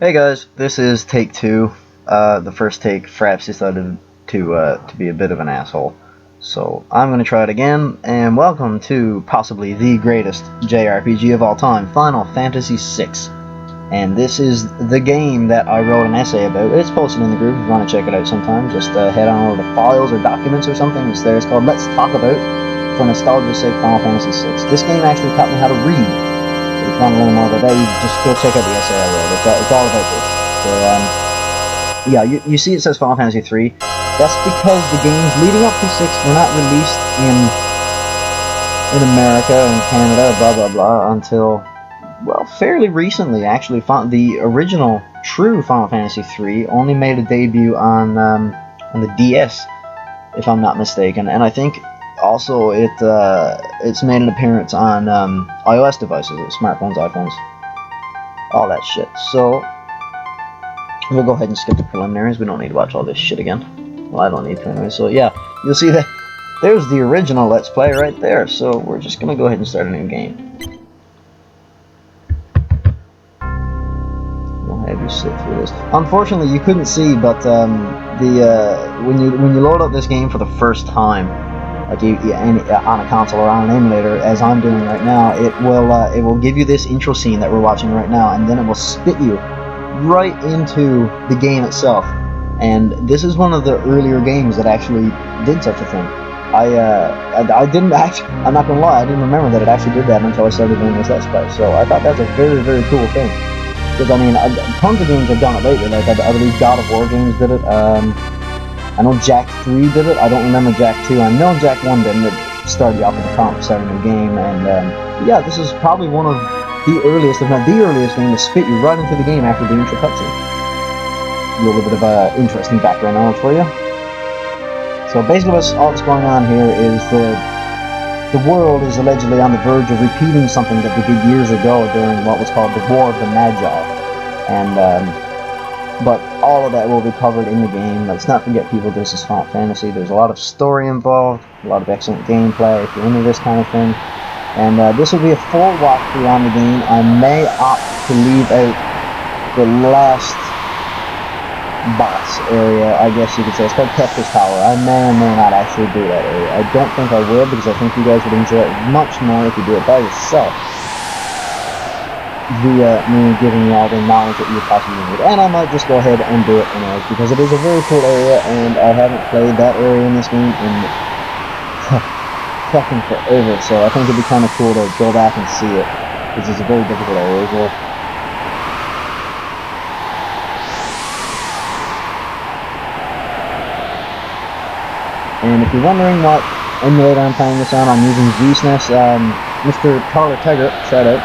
Hey guys, this is take two. The first take, Fraps decided to be a bit of an asshole. So I'm gonna try it again, and welcome to possibly the greatest JRPG of all time, Final Fantasy VI. And this is the game that I wrote an essay about. It's posted in the group if you want to check it out sometime. Just head on over to files or documents or something. It's there. It's called Let's Talk About, for nostalgia's sake, Final Fantasy VI. This game actually taught me how to read. If you want to learn more about that, you just go check out the essay I wrote. It's all about this. So, yeah, you see it says Final Fantasy 3. That's because the games leading up to 6 were not released in America and Canada, blah blah blah, until, well, fairly recently. Actually, the original true Final Fantasy 3 only made a debut on the DS, if I'm not mistaken, and I think also it's made an appearance on iOS devices, smartphones, iPhones, all that shit. So we'll go ahead and skip the preliminaries. We don't need to watch all this shit again. Well, I don't need to anyway. So yeah, you'll see that there's the original Let's Play right there. So we're just gonna go ahead and start a new game. I'll have you sit through this. Unfortunately, you couldn't see, but when you load up this game for the first time, like on a console or on an emulator, as I'm doing right now, it will give you this intro scene that we're watching right now, and then it will spit you right into the game itself. And this is one of the earlier games that actually did such a thing. I didn't actually, I'm not gonna lie, I didn't remember that it actually did that until I started doing this Let's Play. So I thought that's a very, very cool thing. Because I mean, tons of games have done it lately. Like I believe God of War games did it. I know Jak 3 did it. I don't remember Jak 2. I know Jak 1 didn't. It started you off with a prompt to start a new game. And yeah, this is probably one of the earliest, if not the earliest game to spit you right into the game after the intro cutscene. A little bit of interesting background knowledge for you. So basically all that's going on here is the world is allegedly on the verge of repeating something that they did years ago during what was called the War of the Magi. And but all of that will be covered in the game. Let's not forget, people, this is Final Fantasy. There's a lot of story involved, a lot of excellent gameplay if you're into this kind of thing. And this will be a full walkthrough on the game. I may opt to leave out the last boss area, I guess you could say. It's called Kefka's Tower. I may or may not actually do that area. I don't think I will, because I think you guys would enjoy it much more if you do it by yourself, via me giving you all the knowledge that you possibly need. And I might just go ahead and do it anyways, because it is a very cool area, and I haven't played that area in this game in fucking forever, so I think it'd be kind of cool to go back and see it, because it's a very difficult area as well. And if you're wondering what emulator I'm playing this on, I'm using ZSNES. Mr. Carler Teggert, shout out,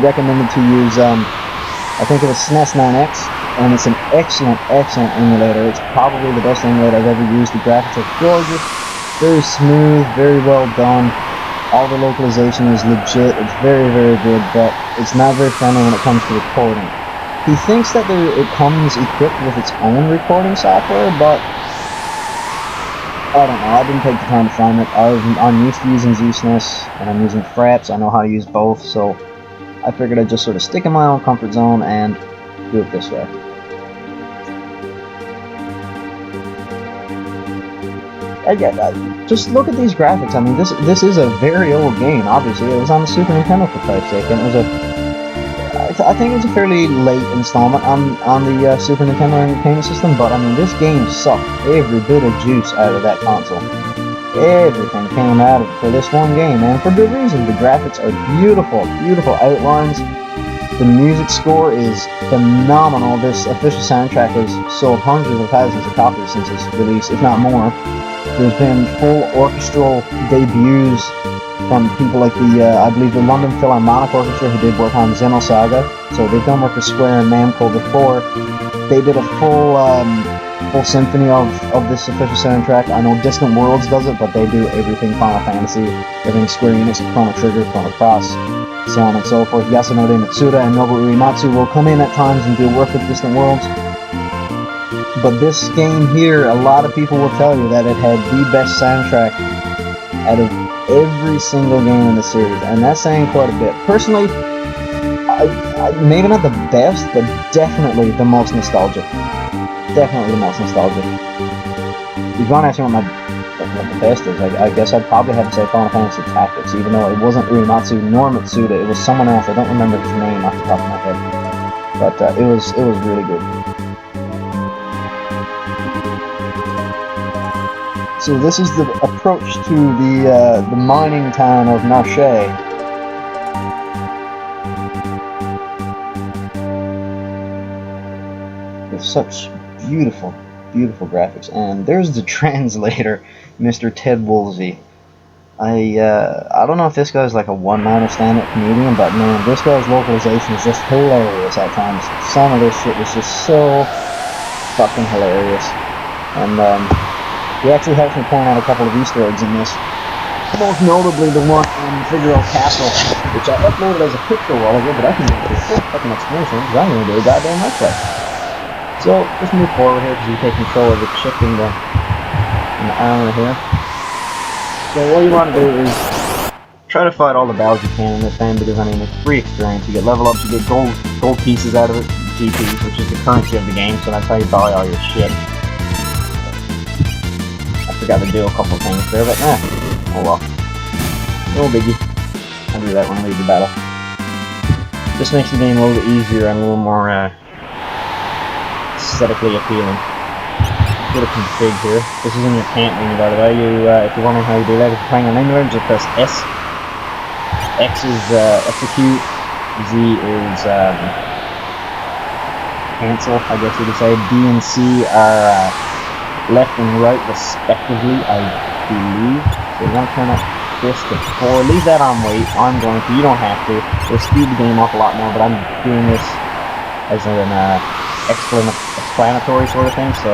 recommended to use, I think it was SNES 9X, and it's an excellent emulator. It's probably the best emulator I've ever used. The graphics are gorgeous, very smooth, very well done. All the localization is legit. It's very, very good, but it's not very friendly when it comes to recording. He thinks that it comes equipped with its own recording software, but I don't know. I didn't take the time to find it. I'm used to using ZSNES, and I'm using Fraps. I know how to use both, so I figured I'd just sort of stick in my own comfort zone and do it this way. Again, just look at these graphics. I mean, this is a very old game. Obviously, it was on the Super Nintendo, for Christ's sake, and it was I think it was a fairly late installment on the Super Nintendo Entertainment System. But I mean, this game sucked every bit of juice out of that console. Everything came out of it for this one game, and for good reason. The graphics are beautiful, beautiful outlines. The music score is phenomenal. This official soundtrack has sold hundreds of thousands of copies since its release, if not more. There's been full orchestral debuts from people like I believe the London Philharmonic Orchestra, who did work on Xenosaga. So they've done work for Square and Namco before. They did a full symphony of this official soundtrack. I know Distant Worlds does it, but they do everything Final Fantasy, everything Square Enix, Chrono Trigger, Chrono Cross, so on and so forth. Yasunori Mitsuda and Nobuo Uematsu will come in at times and do work with Distant Worlds. But this game here, a lot of people will tell you that it had the best soundtrack out of every single game in the series, and that's saying quite a bit. Personally, maybe not the best, but definitely the most nostalgic. Definitely the most nostalgic. If you want to ask me what the best is, I guess I'd probably have to say Final Fantasy Tactics, even though it wasn't Uematsu nor Mitsuda. It was someone else. I don't remember his name off the top of my head, but it was really good. So this is the approach to the mining town of Narshe. With such beautiful graphics, and there's the translator, Mr. Ted Woolsey. I don't know if this guy's like a one-liner stand-up comedian, but man, this guy's localization is just hilarious at times. Some of this shit was just so fucking hilarious, and he actually helps me point out a couple of Easter eggs in this. Most notably the one in Figueroa Castle, which I uploaded as a picture a while ago, but I can do a full fucking explanation because I'm going to do a goddamn let's play. So, just move forward here because you take control of the chick in the armor here. So what you want to do is try to fight all the battles you can in this game because, I mean, it's free experience. You get level ups, you get gold pieces out of it, GPs, which is the currency of the game, so that's how you buy all your shit. I forgot to do a couple things there, but oh well. No biggie. I'll do that when I leave the battle. This makes the game a little bit easier and a little more aesthetically appealing. Go to config here. This is in your camp menu, by the way. If you're wondering how you do that, if you're playing on emulator, just press S. X is execute. Z is cancel, I guess you could say. B and C are left and right respectively, I believe. So you want to turn up this to 4. Leave that on wait. I'm going to. You don't have to. It'll speed the game up a lot more, but I'm doing this as an explanatory sort of thing, so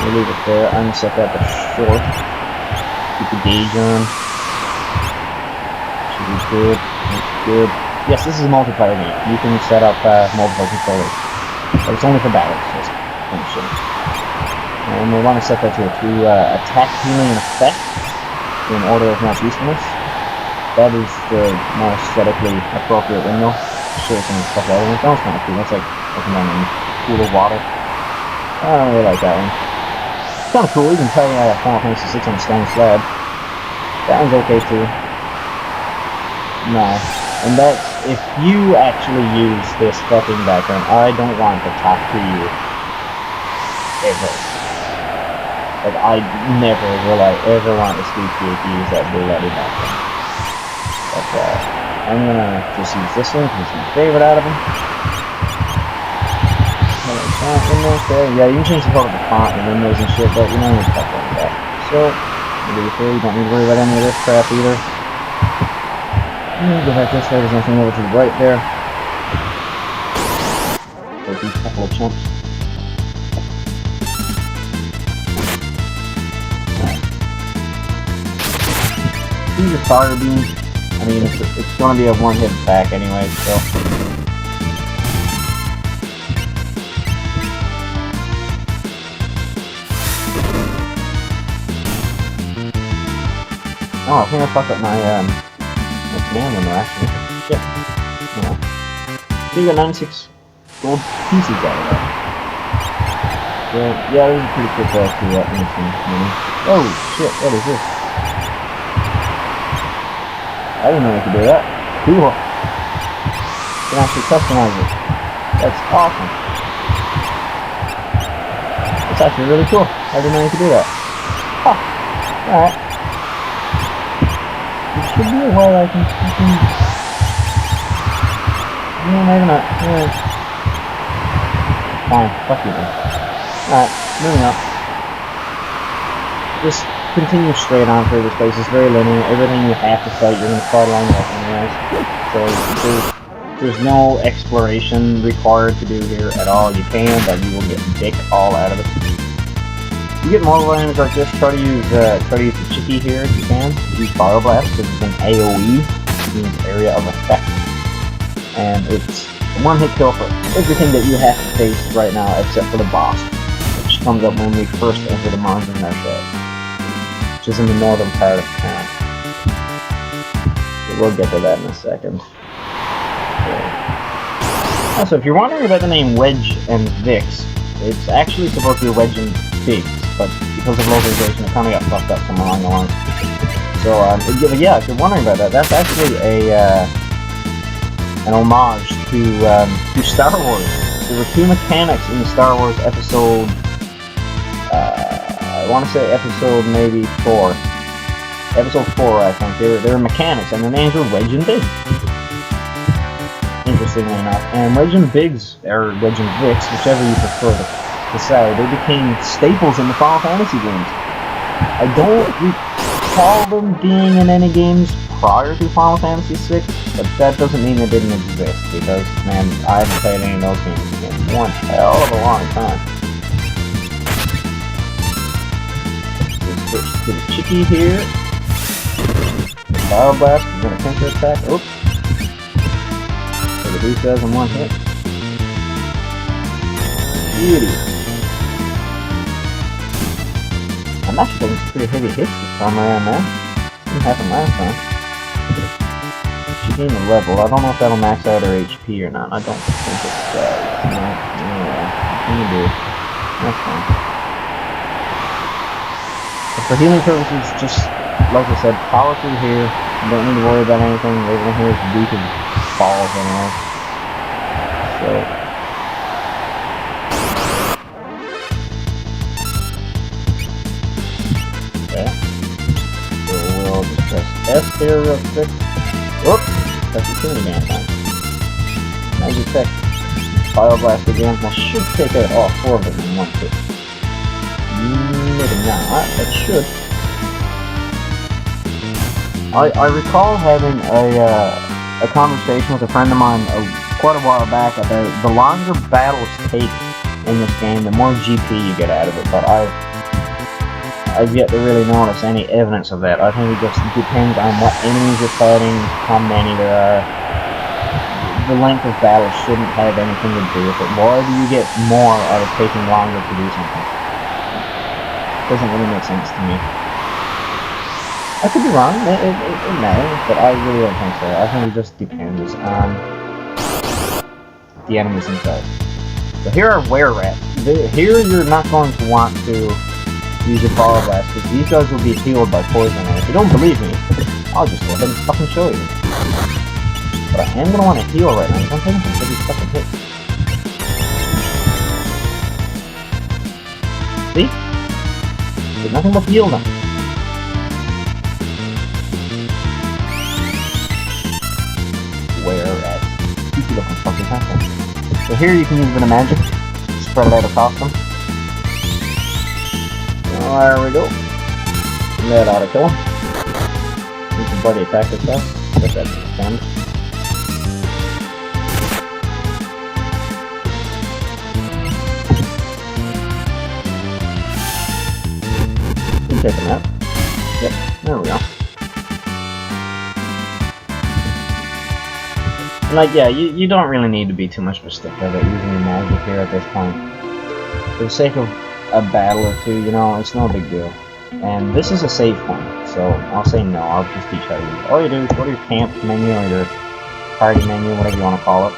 we'll leave it there. I'm going to set that to short. Keep the gauge on. Should be good. Looks good. Yes, this is a multiplayer game. You can set up multiple controllers, but it's only for battles. So and we'll want to set that to attack, healing, and effect in order of most usefulness. That is the more aesthetically appropriate window. Show some stuff like that. That was kind of cool. That's like looking down in a pool of water. I don't really like that one. It's kind of cool. You can play Final Fantasy 6 on a stone slab. That one's okay too. No. And that's if you actually use this fucking background. I don't want to talk to you ever. Like, I never will I ever want to speak to you if you use that bloody background. But I'm gonna just use this one because it's my favorite out of them. Okay, yeah, you can change the color of the font and windows and shit, but you don't need to talk about that. So, you don't need to worry about any of this crap either. Go back this way, there's nothing over to the right there. There's these couple of chunks. Use your fire beam. I mean, it's going to be a one-hit back anyway, so. Oh, I think I fucked up my command window actually. Shit. Yeah. So you got 96 gold pieces out of that. Yeah, this is a pretty quick way to do that. Oh shit, what is this? I didn't know you could do that. Cool. You can actually customize it. That's awesome. It's actually really cool. I didn't know you could do that. Huh. Alright. There should be a way I can... No, maybe not. Yeah. Fine. Fuck you then. Alright. Moving up. Just continue straight on through this place. It's very linear. Everything you have to fight, you're going to fight along with anyways. So there's no exploration required to do here at all. You can, but you will get dick all out of it. You get multiple enemies like this. Try to use the Chicky here if you can. Use Fire Blast because it's an AoE, which means area of effect, and it's a one-hit kill for everything that you have to face right now except for the boss, which comes up when we first enter the mines in Narshe, which is in the northern part of town. So we'll get to that in a second. Okay. Also, if you're wondering about the name Wedge and Vix, it's actually supposed to be Wedge and Biggs, but because of localization, it kind of got fucked up somewhere along the line. So, yeah, if you're wondering about that, that's actually an homage to Star Wars. There were 2 mechanics in Star Wars episode, I want to say episode maybe 4. Episode 4, I think. They were mechanics, and their names were Wedge and Biggs. Interestingly enough. And Wedge and Biggs, or Wedge and Vix, whichever you prefer to say, they became staples in the Final Fantasy games. I don't recall them being in any games prior to Final Fantasy VI, but that doesn't mean they didn't exist, because, man, I haven't played any of those games in one hell of a long time. Let's switch to the Chicky here. Bio Blast, we're gonna pincer attack. Oops. So the beast does in one hit. Beauty. I'm actually taking some pretty heavy hits this time around now. Didn't happen last time. She gained a level. I don't know if that'll max out her HP or not. I don't think it does. Yeah, you do. That's fine. But for healing purposes, just like I said, power through here. You don't need to worry about anything. Everything here is weak as balls anyway. So. Okay. So we'll just press S here real quick. Whoops! That's the tuning again time. Now you check Bio Blast again. That should take out all 4 of them in one hit. Maybe not. It should. I recall having a conversation with a friend of mine quite a while back about the longer battles take in this game, the more GP you get out of it, but I've yet to really notice any evidence of that. I think it just depends on what enemies you're fighting, how many there are. The length of battle shouldn't have anything to do with it. Why do you get more out of taking longer to do something? Doesn't really make sense to me. I could be wrong, it matters, but I really don't think so. I think it just depends on the enemies themselves. So here are were-rats. Here you're not going to want to use your Power Blast, because these guys will be healed by poison, and if you don't believe me, I'll just go ahead and fucking show you. But I am going to want to heal right now, don't think for these fucking hits. See? Did nothing but heal them. Where-rats. Keep looking fucking happen. So here you can use a bit of magic, spread it out across them. There we go. That ought to kill him. You can bloody attack this guy. Put that to the damage. You can take him out. Yep, there we go. And like, yeah, you don't really need to be too much of a stickler about using your magic here at this point. For the sake of a battle or two, you know, it's no big deal. And this is a save point, so I'll say no. I'll just teach how to use it. All you do is go to your camp menu or your party menu, whatever you want to call it,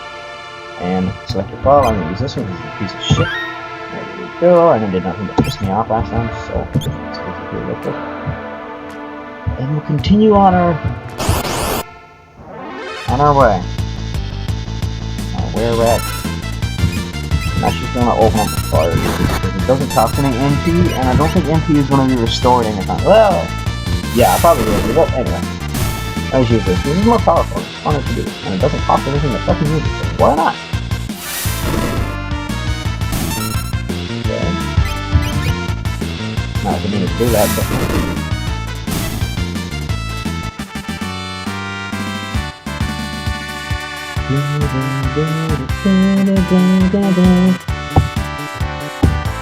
and select your file. I'm going to use this one because it's a piece of shit. There we go, and it did nothing but piss me off last time, so let's go through real quick. And we'll continue on our way. Were-rat. That's just going to open up the fire because it doesn't cost any MP, and I don't think MP is going to be restored anytime. Well, yeah, I probably will. But anyway, let's use this. This is more powerful. It's fun to do, and it doesn't cost anything to fucking use it. So why not? Okay. Now I didn't mean to do that, but.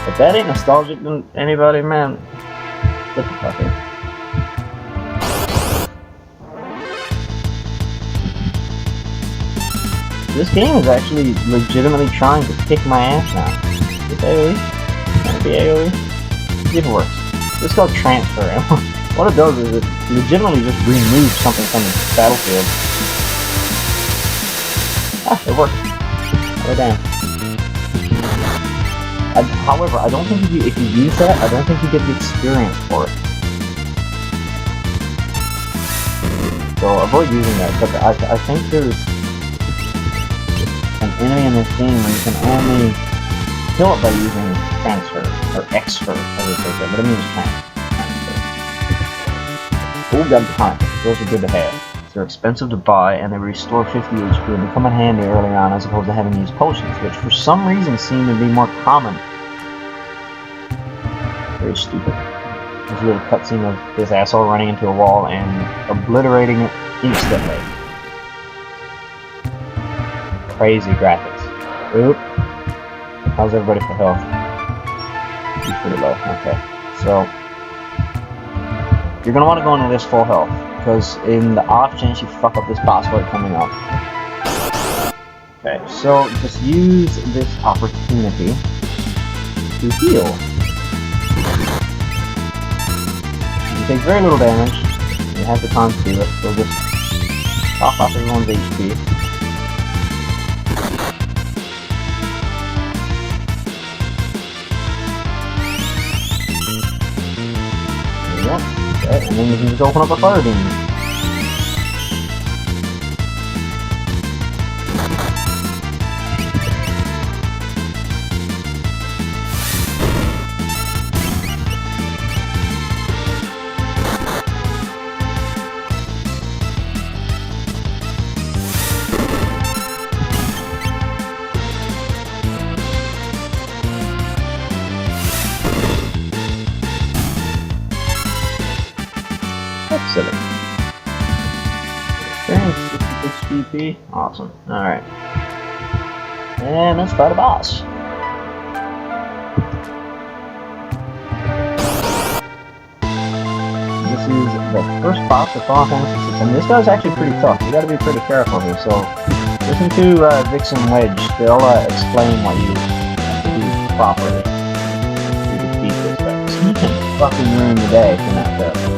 If that ain't nostalgic to anybody, man, get the fuck in. This game is actually legitimately trying to kick my ass now. Is AoE? Can it be AoE? See if it works. This is called transfer, and what it does is it legitimately just removes something from the battlefield. Ah, it worked. Go down. However, I don't think if you use that, I don't think you get the experience for it. So avoid using that, but I think there's an enemy in this game where you can only kill it by using transfer, or exfer, as they say, but it means transfer. Oh, got behind. Those are good to have. They're expensive to buy, and they restore 50 HP and become handy early on as opposed to having to use potions, which for some reason seem to be more common. Very stupid. There's a little cutscene of this asshole running into a wall and obliterating it instantly. Crazy graphics. Oop. How's everybody for health? He's pretty low. Okay. So, you're going to want to go into this full health, because in the off chance you fuck up this boss fight coming up. Okay, so just use this opportunity to heal. You take very little damage, you have the time to do it, so just top off everyone's HP. There you go. Okay, and then you can just open up a fire beam. Excellent. Experience 66 GP. Awesome. Alright. And let's fight a boss. This is the first boss of Final Fantasy VI, and this guy's actually pretty tough. You gotta be pretty careful here, so listen to Vix and Wedge. They'll explain what you have to do properly to defeat this guy. He can fucking ruin the day if you're not careful.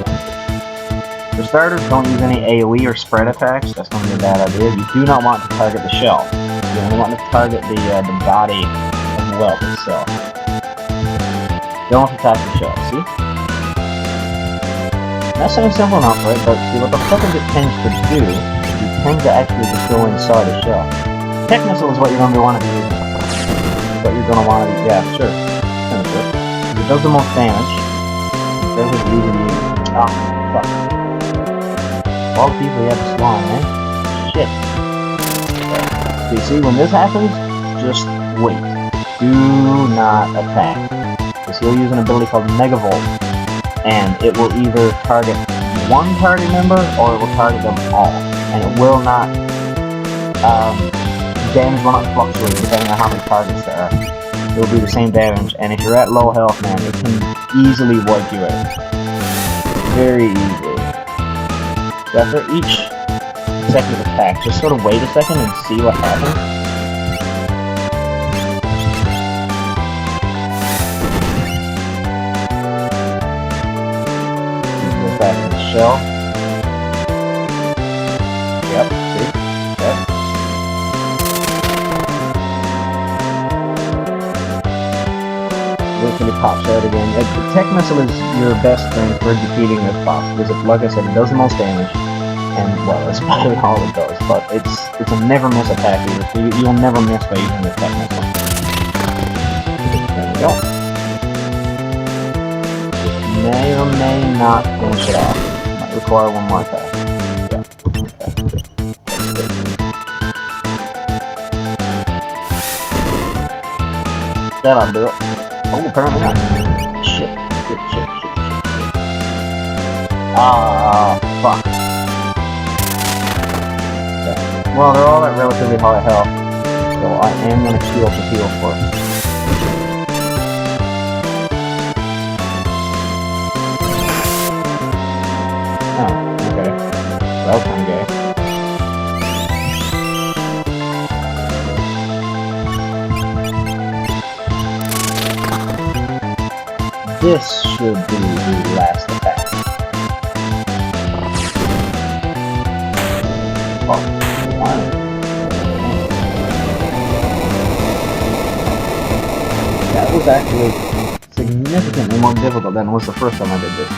For starters, don't use any AoE or spread attacks. That's going to be a bad idea. You do not want to target the shell. You only want to target the body of the whelp itself. Don't attack the shell, see? That sounds simple enough, right? But see, what the fuck it tends to do, you tend to actually just go inside the shell. Tech missile is what you're going to want to be using. What you're going to want to be, yeah, sure. It does the most damage. Instead of using you. Ah, fuck. All the people you have to slime, man. Shit. So you see, when this happens, just wait. Do not attack. Because he'll use an ability called Megavolt, and it will either target one party member, or it will target them all. And it will not, damage will not fluctuate depending on how many targets there are. It will be the same damage, and if you're at low health, man, it can easily wipe you out. Very easily. So after each consecutive attack, just sort of wait a second and see what happens. Go back in the shell. Yep, see? Yep. Wait till it pops out again. The Tech Missile is your best friend for defeating this boss, because like I said, it does the most damage, and well, that's probably all it does, but it's a never miss attack either, so you'll never miss by using the Tech Missile. There we go. It may or may not finish it off. Might require one more attack. Yeah. Okay. That'll do it. Oh, apparently not. Shit. Shit. Ah, fuck. Okay. Well, they're all at relatively high health, so I am going to heal for heal first. Oh, okay. That was kind of gay. This should be the last attack. Oh, wow. that was actually significantly more difficult than it was the first time I did this.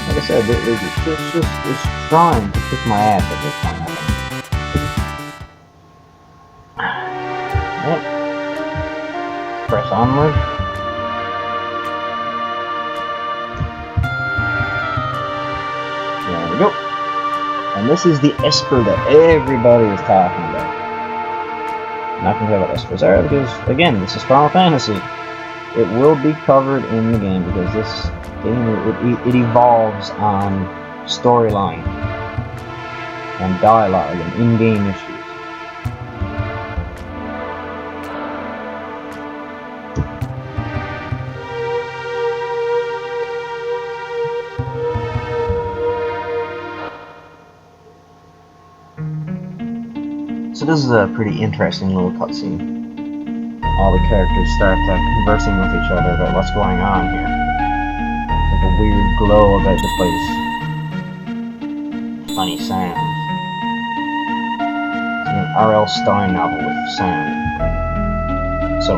Like I said, it's trying to kick my ass at this point, I think. Yep. Press onward. There we go. And this is the Esper that everybody is talking about. I'm not going to tell what Espers are because, again, this is Final Fantasy. It will be covered in the game because this game, it evolves on storyline and dialogue and in-game issues. So this is a pretty interesting little cutscene. All the characters start conversing with each other about what's going on here. There's like a weird glow about the place. Funny sounds. It's like an R.L. Stein novel with sound. So,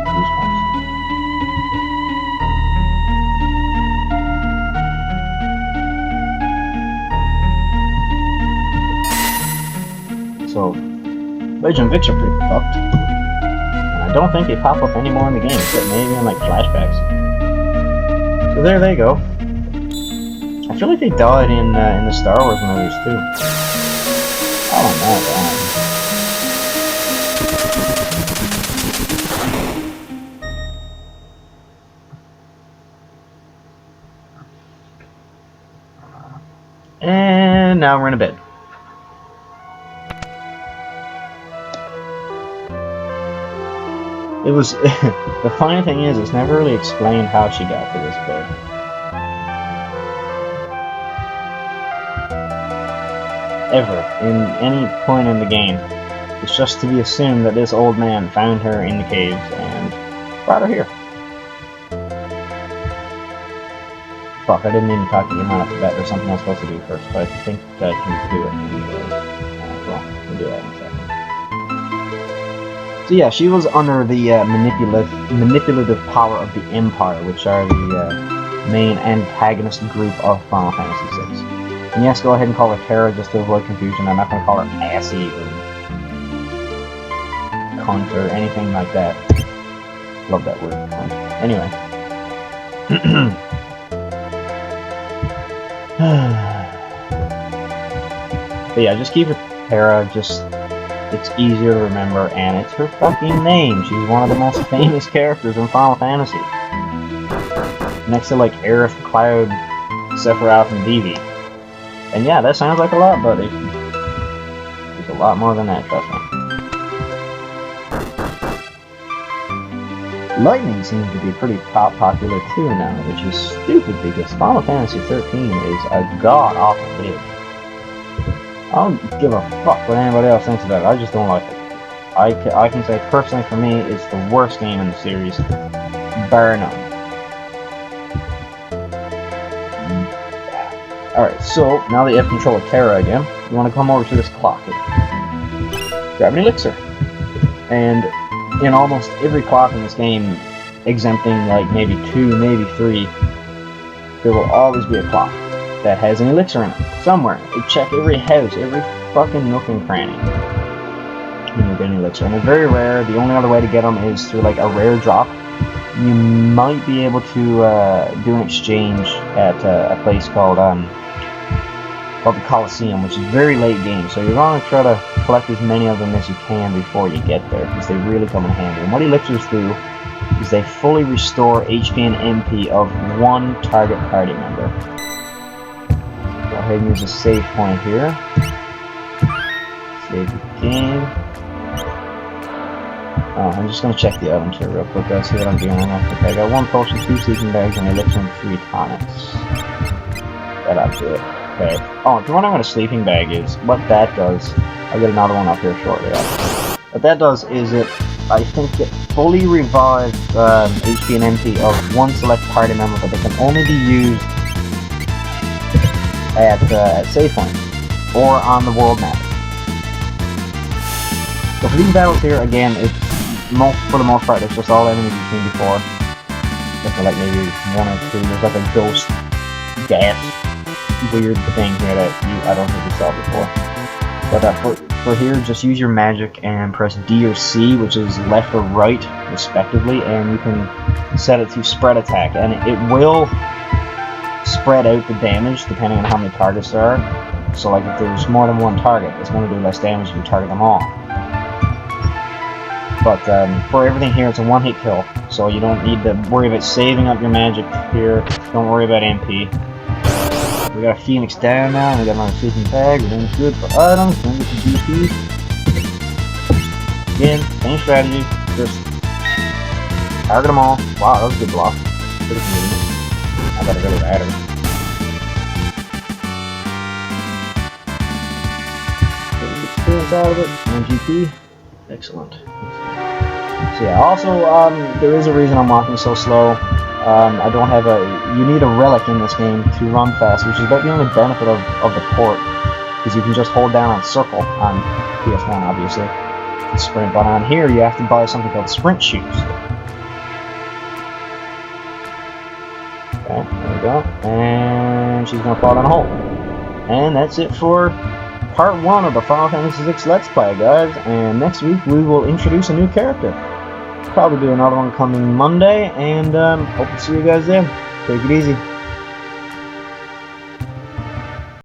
goosebumps. So, Rage and Vix are pretty fucked. And I don't think they pop up anymore in the game, except maybe in like flashbacks. So there they go. I feel like they died in the Star Wars movies too. I don't know, And now we're in a bed. It was the funny thing is, it's never really explained how she got to this bed. Ever, in any point in the game. It's just to be assumed that this old man found her in the caves and brought her here. Fuck, I didn't even talk to Iman at the bet. There's something I'm supposed to do first, but I think I can do it anyways. Well, we'll do that in a second. So yeah, she was under the manipulative power of the Empire, which are the main antagonist group of Final Fantasy VI. And yes, go ahead and call her Terra just to avoid confusion. I'm not going to call her Assy or cunt or anything like that. Love that word, cunt. Anyway. But yeah, just keep it Terra, just... It's easier to remember, and it's her fucking name. She's one of the most famous characters in Final Fantasy. Next to, like, Aerith, Cloud, Sephiroth, and Vivi. And yeah, that sounds like a lot, but there's a lot more than that, trust me. Lightning seems to be pretty popular too now, which is stupid because Final Fantasy 13 is a god-awful big. I don't give a fuck what anybody else thinks about it. I just don't like it. I can say personally for me, it's the worst game in the series, bar none. Alright, so now that you have control of Terra again, you want to come over to this clock here. Grab an elixir. And in almost every clock in this game, exempting like maybe 2, maybe 3, there will always be a clock that has an elixir in it, somewhere. You check every house, every fucking nook and cranny, and you'll get an elixir. And they're very rare. The only other way to get them is through like a rare drop. You might be able to do an exchange at a place called the Coliseum, which is very late game. So you're going to try to collect as many of them as you can before you get there, because they really come in handy. And what elixirs do is they fully restore HP and MP of one target party member. Go ahead and use a save point here. Save the game. Oh, I'm just going to check the items here real quick, guys, see what I'm doing. Okay, I got 1 potion, 2 sleeping bags, and elixir, and 3 tonics. That ought to do it. Okay. Oh, if you're wondering what a sleeping bag is, what that does, I'll get another one up here shortly. What that does is I think it fully revives HP and MP of one select party member, but they can only be used at save points or on the world map. So for these battles here, again, for the most part, it's just all enemies you've seen before. Except for like maybe 1 or 2. There's like a ghost gas weird thing here that I don't think you saw before. But for here, just use your magic and press D or C, which is left or right, respectively, and you can set it to spread attack, and it will spread out the damage depending on how many targets there are. So like if there's more than 1 target, it's going to do less damage if you target them all. But for everything here, it's a 1-hit kill, so you don't need to worry about saving up your magic here. Don't worry about MP. We got a Phoenix down now, and we got another season tag. We're doing good for items. We're going to get some GP. Again, same strategy. Just target them all. Wow, that was a good block. Good I got a really bad one. Experience out of it. 1 GP. Excellent. So yeah, also, there is a reason I'm walking so slow. I don't have you need a relic in this game to run fast, which is about the only benefit of the port, because you can just hold down on circle on PS1, obviously, to sprint, but on here you have to buy something called sprint shoes. Okay, there we go, and she's going to fall down a hole. And that's it for part 1 of the Final Fantasy VI Let's Play, guys, and next week we will introduce a new character. Probably do another one coming Monday, and hope to see you guys then. Take it easy.